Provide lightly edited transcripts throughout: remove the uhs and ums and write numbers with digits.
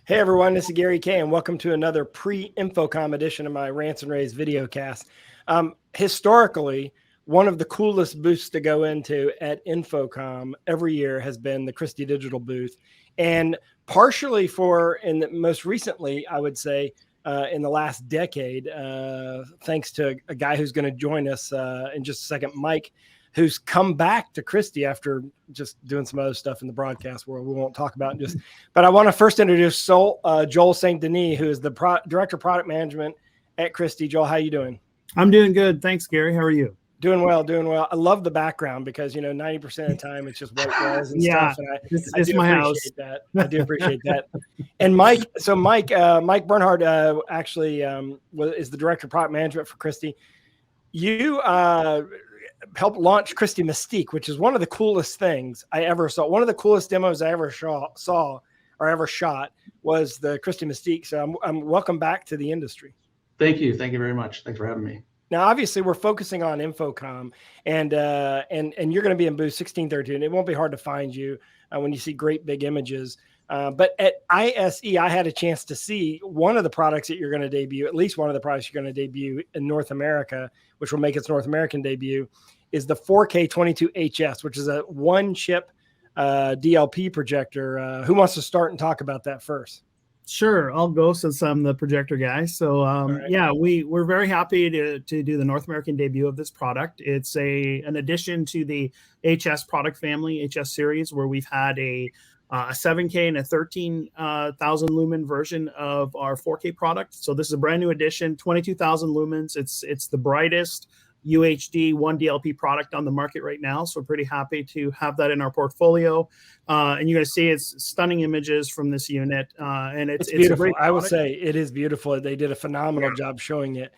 Hey everyone, this is Gary K, and welcome to another pre-Infocom edition of my Rants and Raves videocast. Historically, one of the coolest booths to go into at Infocom every year has been the Christie Digital booth, and partially and most recently, I would say, in the last decade, thanks to a guy who's going to join us in just a second, Mike, who's come back to Christie after just doing some other stuff in the broadcast world we won't talk about. But I want to first introduce Joel St. Denis, who is the Director of Product Management at Christie. Joel, how you doing? I'm doing good. Thanks, Gary. How are you? Doing well, doing well. I love the background because, 90% of the time it's just white walls and stuff. And I do my house. That. I do appreciate that. And Mike Bernhard actually is the Director of Product Management for Christie. You helped launch Christie Mystique, which is one of the coolest things I ever saw. One of the coolest demos I ever saw or ever shot was the Christie Mystique. So I'm welcome back to the industry. Thank you. Thank you very much. Thanks for having me. Now, obviously, we're focusing on Infocom, and you're going to be in booth 1613. It won't be hard to find you when you see great big images. But at ISE, I had a chance to see one of the products that you're going to debut, at least one of the products you're going to debut in North America, which will make its North American debut, is the 4K 22HS, which is a one-chip DLP projector. Who wants to start and talk about that first? Sure, I'll go since I'm the projector guy. So right. Yeah, we're very happy to do the North American debut of this product. It's an addition to the HS product family, HS series, where we've had a 7K and a 13,000 lumen version of our 4K product. So this is a brand new addition, 22,000 lumens. It's the brightest UHD 1DLP product on the market right now. So we're pretty happy to have that in our portfolio. And you're going to see it's stunning images from this unit. And it's beautiful. I will say it is beautiful. They did a phenomenal job showing it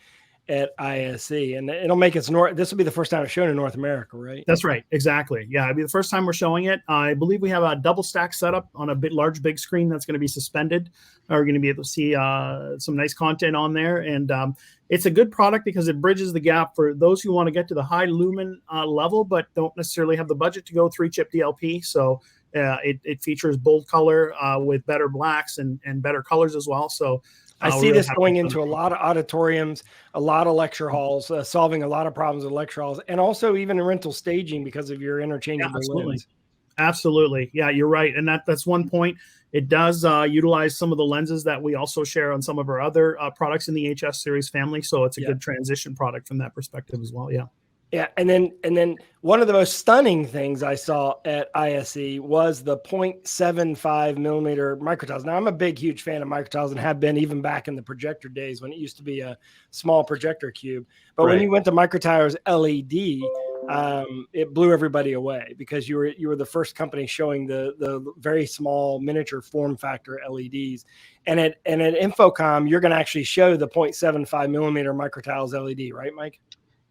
at ISE, and it'll make its this will be the first time it's shown in North America, right? That's right. Exactly. Yeah. It'll be the first time we're showing it. I believe we have a double stack setup on a large, big screen that's going to be suspended. We're going to be able to see some nice content on there. And it's a good product because it bridges the gap for those who want to get to the high lumen level, but don't necessarily have the budget to go 3-chip DLP. So it features bold color with better blacks and better colors as well. So I see this going into a lot of auditoriums, a lot of lecture halls, solving a lot of problems with lecture halls, and also even in rental staging because of your interchangeable lens. Absolutely. Yeah, you're right. And that's one point. It does utilize some of the lenses that we also share on some of our other products in the HS series family. So it's a good transition product from that perspective as well. Yeah. Yeah, and then one of the most stunning things I saw at ISE was the 0.75 millimeter MicroTiles. Now, I'm a huge fan of MicroTiles and have been even back in the projector days when it used to be a small projector cube. But when you went to MicroTiles LED, it blew everybody away because you were the first company showing the very small miniature form factor LEDs. And at Infocom, you're going to actually show the 0.75 millimeter MicroTiles LED, right, Mike?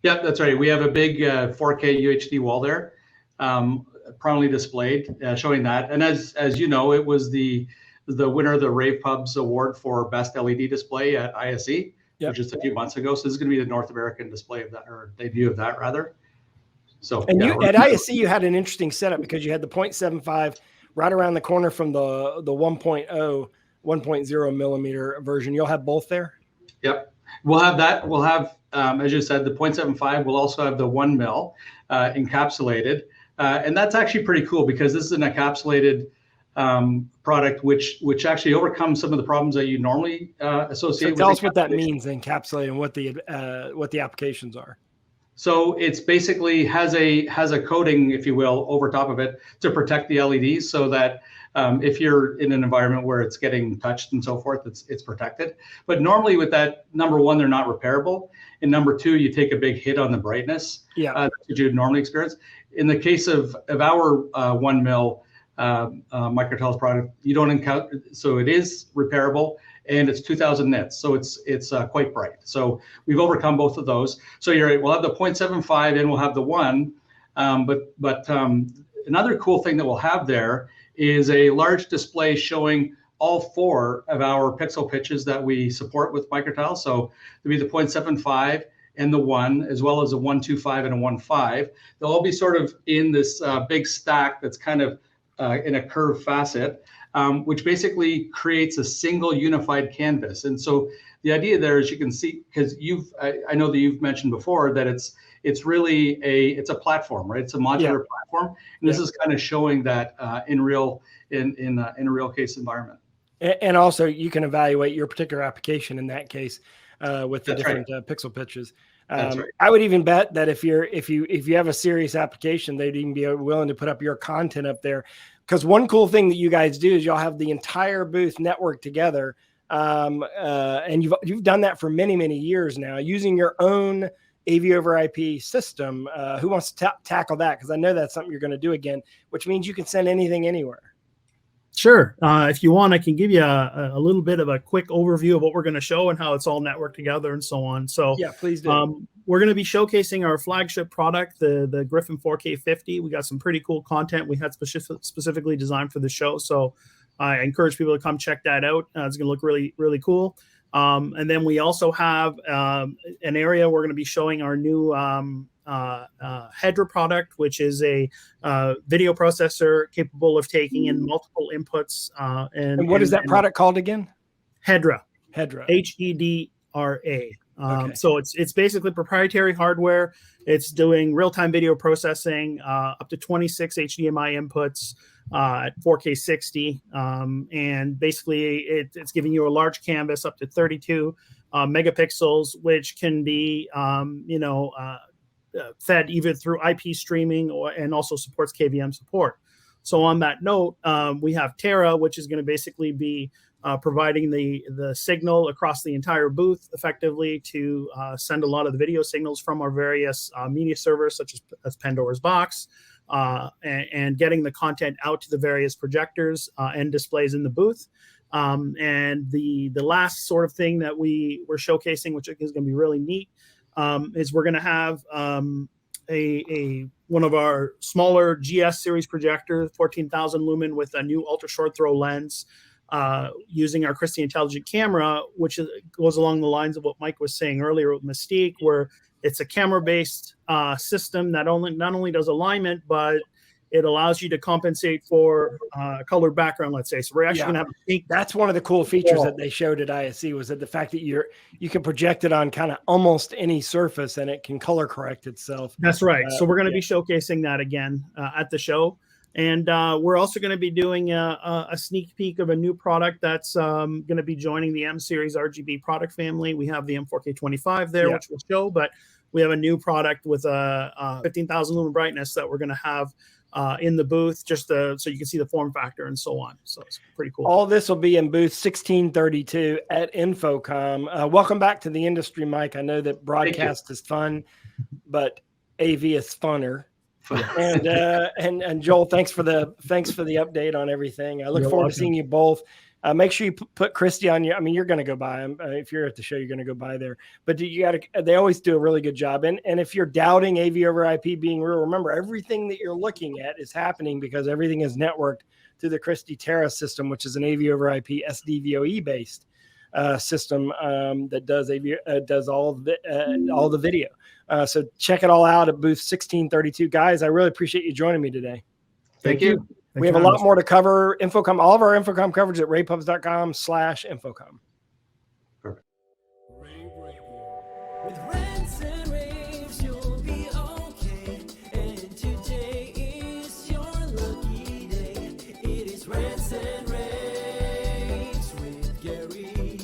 Yeah, that's right. We have a big 4K UHD wall there, prominently displayed, showing that. And as you know, it was the winner of the rAVe Pubs Award for Best LED Display at ISE, which is a few months ago. So this is going to be the North American display of that, or debut of that rather. So and at ISE, you had an interesting setup because you had the 0.75 right around the corner from the 1.0 millimeter version. You'll have both there. Yep, we'll have that. We'll have. As you said, the 0.75 will also have the 1 mil encapsulated. And that's actually pretty cool because this is an encapsulated product which actually overcomes some of the problems that you normally associate with. Tell us what that means, encapsulated, and what the applications are. So it's basically has a coating, if you will, over top of it to protect the LEDs so that if you're in an environment where it's getting touched and so forth, it's protected. But normally with that, number one, they're not repairable. And number two, you take a big hit on the brightness that you'd normally experience. In the case of our 1 mil MicroTiles product, you don't encounter, so it is repairable and it's 2000 nits. So it's quite bright. So we've overcome both of those. So you're right, we'll have the 0.75 and we'll have the 1. But another cool thing that we'll have there is a large display showing all 4 of our pixel pitches that we support with MicroTiles. So there'll be the 0.75 and the 1, as well as a 1.25 and a 1.5. They'll all be sort of in this big stack that's kind of in a curved facet. which basically creates a single unified canvas. And so the idea there is, you can see, because I know that you've mentioned before that it's really it's a platform, right? It's a modular platform, and this is kind of showing that in a real case environment. And also, you can evaluate your particular application in that case with the different pixel pitches. That's right. I would even bet that if you have a serious application, they'd even be willing to put up your content up there. Because one cool thing that you guys do is y'all have the entire booth networked together, and you've done that for many, many years now, using your own AV over IP system. Who wants to tackle that? Because I know that's something you're going to do again, which means you can send anything anywhere. Sure. If you want, I can give you a little bit of a quick overview of what we're going to show and how it's all networked together and so on. So yeah, please do. We're going to be showcasing our flagship product, the Griffin 4K50. We got some pretty cool content we had specifically designed for the show. So I encourage people to come check that out. It's going to look really, really cool. And then we also have an area we're going to be showing our new Hedra product, which is a video processor capable of taking in multiple inputs. And what is that product called again? Hedra. Hedra. Hedra. Okay. So it's basically proprietary hardware. It's doing real-time video processing, up to 26 HDMI inputs at 4K 60, and basically it's giving you a large canvas up to 32 megapixels, which can be fed either through IP streaming and also supports KVM support. So on that note, we have Terra, which is going to basically be providing the signal across the entire booth effectively to send a lot of the video signals from our various media servers, such as Pandora's Box, and getting the content out to the various projectors and displays in the booth. And the last sort of thing that we're showcasing, which is going to be really neat, is we're going to have one of our smaller GS series projectors, 14,000 lumen with a new ultra short throw lens, using our Christie intelligent camera, which goes along the lines of what Mike was saying earlier with Mystique, where it's a camera-based system that not only does alignment, but it allows you to compensate for color background, let's say. So we're actually going to have a peak. That's one of the cool features that they showed at ISC, was that the fact that you can project it on kind of almost any surface and it can color correct itself. That's right. So we're going to be showcasing that again at the show. And we're also going to be doing a sneak peek of a new product that's going to be joining the M Series RGB product family. We have the M4K25 there, which we'll show, but we have a new product with a 15,000 lumen brightness that we're going to have in the booth, just so you can see the form factor and so on. So it's pretty cool. All this will be in booth 1632 at Infocom. Welcome back to the industry, Mike. I know that broadcast is fun, but AV is funner. And Joel, thanks for the update on everything. I look forward to seeing you both. Make sure you put Christie on you're going to go by. If you're at the show, you're going to go by there. But they always do a really good job. And if you're doubting AV over IP being real, remember everything that you're looking at is happening because everything is networked through the Christie Terra system, which is an AV over IP SDVOE based system that does all the video. So check it all out at booth 1632. Guys, I really appreciate you joining me today. Thank you. We have a lot more to cover. Infocom, all of our Infocom coverage at ravepubs.com/Infocom. Perfect. With rants and raves, you'll be okay. And today is your lucky day. It is rants and raves with Gary.